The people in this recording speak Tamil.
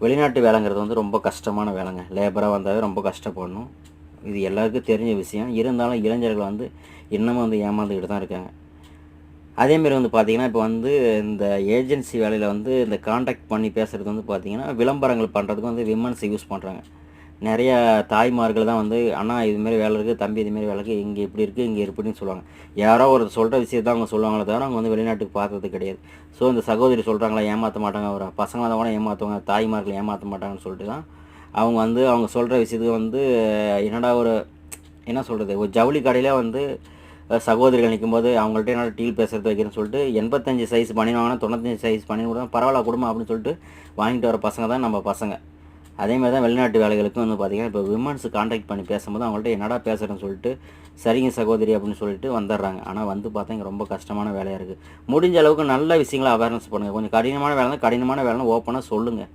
வெளிநாட்டு வேலைங்கிறது வந்து ரொம்ப கஷ்டமான வேலைங்க. லேபரா வந்தாவே ரொம்ப கஷ்டப்படணும். இது எல்லாருக்கும் தெரிஞ்ச விஷயம். இருந்தாலும் இளைஞர்கள் வந்து இன்னமும் வந்து ஏமாந்துக்கிட்டு தான் இருக்காங்க. அதேமாரி வந்து பார்த்தீங்கன்னா, இப்போ வந்து இந்த ஏஜென்சி வேலையில வந்து இந்த கான்டாக்ட் பண்ணி பேசுறது வந்து பார்த்தீங்கன்னா, விளம்பரங்கள் பண்ணுறதுக்கு வந்து விமன்ஸ் யூஸ் பண்றாங்க. நெறைய தாய்மார்கள் தான் வந்து, "அண்ணா இதுமாரி வேலை இருக்கு, தம்பி இதுமாரி வேலை இருக்கு, இங்க இப்படி இருக்கு, இங்க இப்படின்னு" சொல்லுவாங்க. யாரோ ஒரு சொல்ற விஷயத்த அவங்க சொல்லுவாங்களே தவிர, அவங்க வந்து வெளிநாட்டுக்கு பார்த்தது கிடையாது. ஸோ இந்த சகோதரி சொல்றாங்களா, ஏமாத்த மாட்டாங்க, ஒரு பசங்களா இருந்தா கூட ஏமாத்துவாங்க, தாய்மார்கள் ஏமாத்த மாட்டாங்கன்னு சொல்லிட்டு தான், அவங்க வந்து அவங்க சொல்ற விஷயத்துக்கு வந்து என்னடா ஒரு என்ன சொல்றது, ஒரு ஜவுளி கடையிலே வந்து சகோதரிகள் நிக்கும்போது, அவங்கள்ட்ட என்னடா டீல் பேசுறது வைக்கிறேன்னு சொல்லிட்டு 85 சைஸ் பனியன் வாங்குனா 95 சைஸ் பனியன் கூட பரவால்ல குடும்மா அப்படின்னு சொல்லிட்டு வாங்கிட்டு வர பசங்க தான் நம்ம பசங்க. அதேமாரி தான் வெளிநாட்டு வேலைகளுக்கும் வந்து பார்த்தீங்கன்னா, இப்போ விமன்ஸ் கான்டாக்ட் பண்ணி பேசும்போது அவங்கள்ட்ட என்னடா பேசுறேன்னு சொல்லிட்டு, சரிங்க சகோதரி அப்படின்னு சொல்லிட்டு வந்துடுறாங்க. ஆனா வந்து பார்த்தா இங்க ரொம்ப கஷ்டமான வேலையா இருக்கு. முடிஞ்ச அளவுக்கு நல்ல விஷயங்கள அவேர்னஸ் பண்ணுங்க. கொஞ்சம் கடினமான வேலைனா கடினமான வேலைன்னு ஓப்பனா சொல்லுங்க.